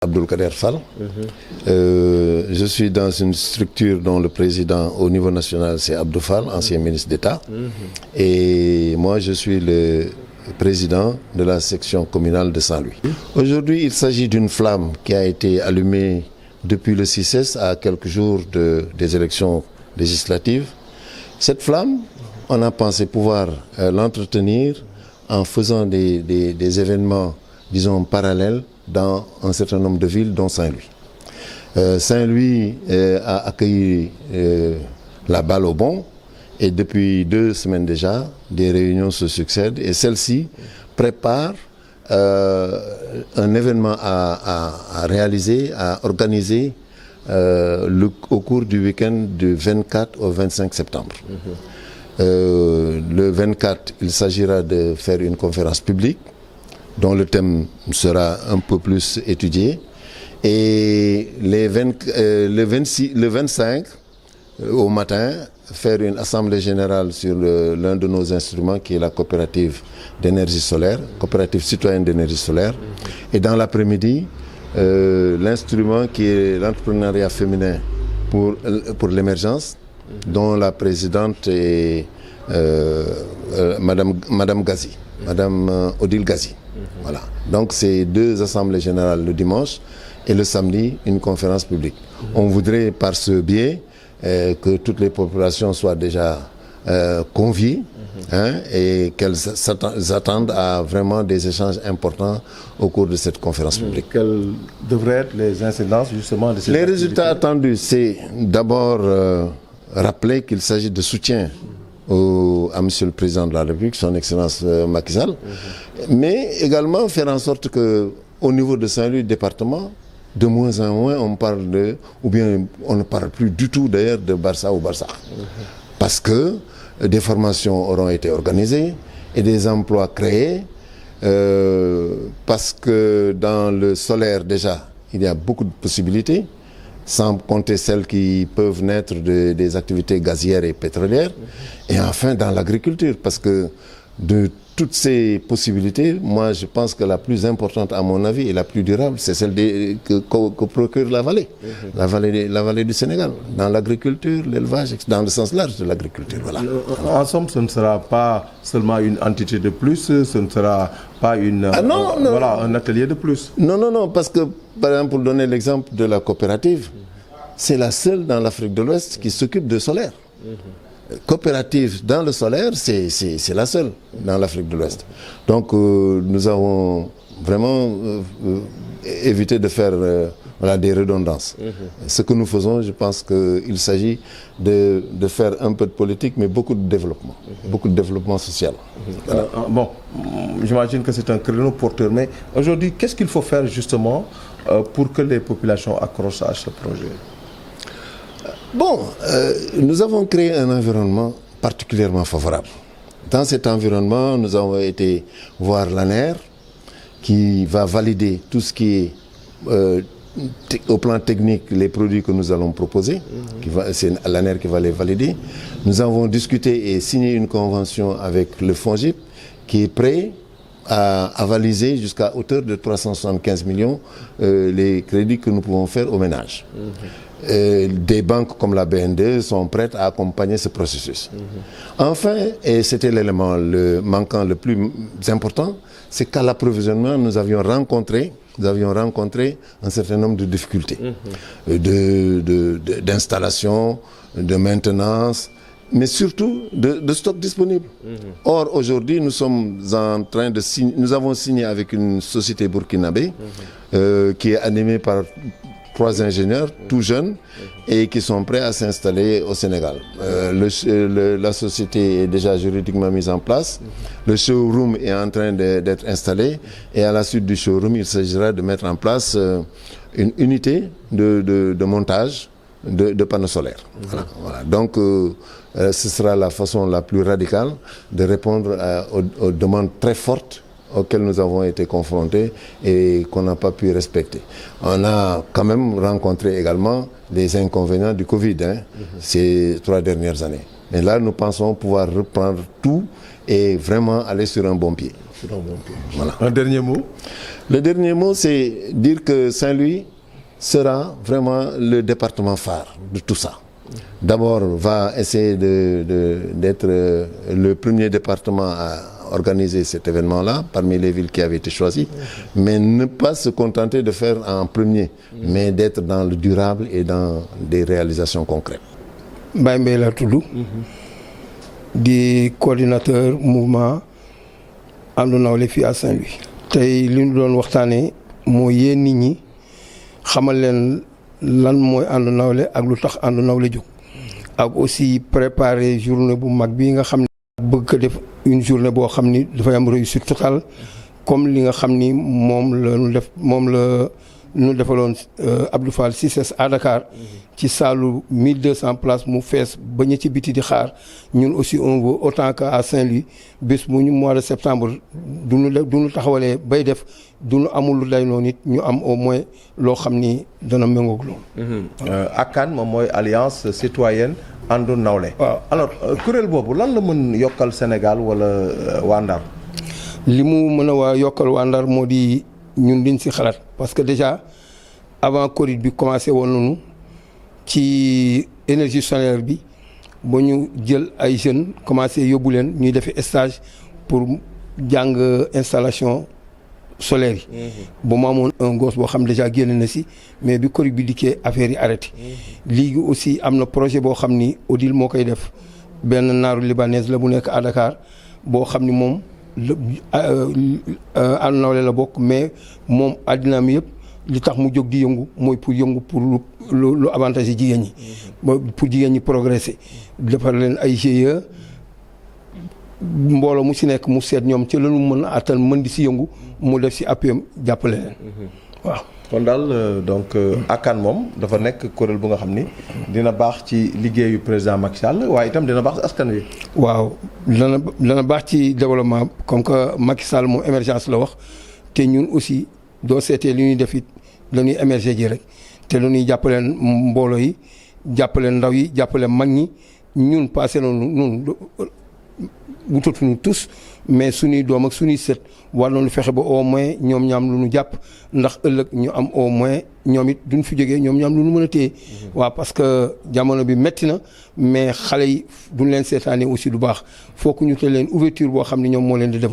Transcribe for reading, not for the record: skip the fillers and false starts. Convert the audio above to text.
Abdoulkader Fall. Je suis dans une structure dont le président au niveau national c'est Abdou Fall, ancien ministre d'État. Et moi je suis le président de la section communale de Saint-Louis. Aujourd'hui il s'agit d'une flamme qui a été allumée depuis le 6 à quelques jours des élections législatives. Cette flamme, on a pensé pouvoir l'entretenir en faisant des événements, disons, parallèles dans un certain nombre de villes, dont Saint-Louis. Saint-Louis a accueilli la balle au bond et depuis 2 semaines déjà, des réunions se succèdent et celle-ci prépare un événement à réaliser, à organiser au cours du week-end du 24 au 25 septembre. Le 24, il s'agira de faire une conférence publique dont le thème sera un peu plus étudié. Et le 25, au matin, faire une assemblée générale sur l'un de nos instruments qui est la coopérative d'énergie solaire, coopérative citoyenne d'énergie solaire. Et dans l'après-midi, l'instrument qui est l'entrepreneuriat féminin pour l'émergence, dont la présidente est Madame Gazi, Madame Odile Gazi. Voilà. Donc c'est 2 assemblées générales le dimanche et le samedi une conférence publique. On voudrait par ce biais que toutes les populations soient déjà conviées et qu'elles s'attendent à vraiment des échanges importants au cours de cette conférence publique. Quelles devraient être les incidences justement de cette Les résultats attendus, c'est d'abord rappeler qu'il s'agit de soutien à Monsieur le Président de la République, son Excellence Macky Sall, mais également faire en sorte qu'au niveau de Saint-Louis département, de moins en moins on parle ou bien on ne parle plus du tout d'ailleurs de Barça ou Barça. Parce que des formations auront été organisées et des emplois créés, parce que dans le solaire déjà, il y a beaucoup de possibilités, sans compter celles qui peuvent naître des activités gazières et pétrolières. Et enfin, dans l'agriculture, parce que de toutes ces possibilités, moi, je pense que la plus importante, à mon avis, et la plus durable, c'est celle que procure la vallée, la vallée du Sénégal, dans l'agriculture, l'élevage, dans le sens large de l'agriculture. Voilà. En somme, ce ne sera pas seulement une entité de plus, ce ne sera pas voilà, un atelier de plus. Non, parce que, par exemple, pour donner l'exemple de la coopérative, c'est la seule dans l'Afrique de l'Ouest qui s'occupe de solaire. Coopérative dans le solaire, c'est la seule dans l'Afrique de l'Ouest. Donc nous avons vraiment évité de faire des redondances. Ce que nous faisons, je pense qu'il s'agit de faire un peu de politique, mais beaucoup de développement social. Voilà. Bon, j'imagine que c'est un créneau porteur, mais aujourd'hui, qu'est-ce qu'il faut faire justement pour que les populations accrochent à ce projet? Bon, nous avons créé un environnement particulièrement favorable. Dans cet environnement, nous avons été voir l'ANER qui va valider tout ce qui est au plan technique, les produits que nous allons proposer. C'est l'ANER qui va les valider. Nous avons discuté et signé une convention avec le FONGIP qui est prêt à avaliser jusqu'à hauteur de 375 millions les crédits que nous pouvons faire aux ménages. Des banques comme la BND sont prêtes à accompagner ce processus. Enfin, et c'était l'élément manquant le plus important, c'est qu'à l'approvisionnement, nous avions rencontré un certain nombre de difficultés d'installation, de maintenance, mais surtout de stock disponible. Or, aujourd'hui, nous sommes en train de signer, nous avons signé avec une société burkinabé qui est animée par 3 ingénieurs tout jeunes et qui sont prêts à s'installer au Sénégal. La société est déjà juridiquement mise en place. Le showroom est en train d'être installé et à la suite du showroom, il s'agira de mettre en place une unité de montage de panneaux solaires. Voilà. Donc, ce sera la façon la plus radicale de répondre aux demandes très fortes auxquels nous avons été confrontés et qu'on n'a pas pu respecter. On a quand même rencontré également des inconvénients du Covid ces 3 dernières années. Mais là, nous pensons pouvoir reprendre tout et vraiment aller sur un bon pied. Voilà. Un dernier mot? Le dernier mot, c'est dire que Saint-Louis sera vraiment le département phare de tout ça. D'abord, va essayer d'être le premier département à organiser cet événement-là parmi les villes qui avaient été choisies, mais ne pas se contenter de faire en premier, mais d'être dans le durable et dans des réalisations concrètes. Mbaye Mbaye la tudd di coordinateur mouvement àndu nawle fii à Saint-Louis. tey li ñu doon waxtaanee moo yee nit ñi xamal leen lan mooy àndu nawle ak lu tax àndu nawle jóg ak aussi préparer journée bu mag bii nga xam ne bëgg ko def une journée boo xam ni dafay am réussite totale comme li nga xam ni moom la ñu defaloon Abdou Fall CICES à Dakar ci saalu 1200 places mu fees ba ñu ci biti di xaar ñun aussi on veut autant que à Saint-Louis bés bu ñu mois de septembre du ñu taxawalee bay def du ñu amul lu day noonu it ñu am au moins loo xam ni dana méngoog loolu. ACAN moom mooy alliance citoyenne àndu nawle. waaw alors kuréel boobu lan la mën yokkal Sénégal wala waa Ndar. li mu mën a waa yokkal waa Ndar moo di ñun liñ si xalaat parce que déjà avant Covid bi commencé woon nañu ci énergie solaire bi ba ñu jël ay jeunes commencé yóbbu leen ñuy defi stage pour jàng installation solaire yi. ba mu amoon un gosse boo xam déjà génn na si mais bi Covid bi dikkee affaire yi arrêté. léegi aussi am na projet boo xam ni Odile moo koy def benn naaru libanaise la bu nekk à Dakar boo xam ni moom àndu nawle la bokk mais moom àddinaam yëpp li tax mu jóg di yëngu mooy pour yëngu pour lu avantage yi jigéen ñi. pour jigéen ñi progresser defar leen ay GIE mbooloo mu si nekk mu seet ñoom ci lañu mën a attan mën di si yëngu mu def si appui jàppale leen waaw. kon daal donc ACAN moom dafa nekk kuréel bu nga xam ni dina baax ci liggéeyu président Macky Sall waaye itam dina baax ci askan wi. waaw dana baax ci développement comme que Macky Sall moom émergence la wax te ñun aussi doo seetee li ñuy def it dañuy émerger ji rek te dañuy jàppale mbooloo yi jàppale ndaw yi jàppale mag ñi ñun passé nañu ñun wutatuñu tous mais suñuy doom ak suñuy sët war nañu fexe ba au moins ñoom ñaam lu ñu jàpp ndax ëllëg ñu am au moins ñoom it duñ fi jógee ñoom ñaam lu ñu mën a téye. waaw parce que jamono bi metti na mais xale yi duñ leen seetaanee aussi du baax faut que ñu te leen ouverture boo xam ne ñoom moo leen di def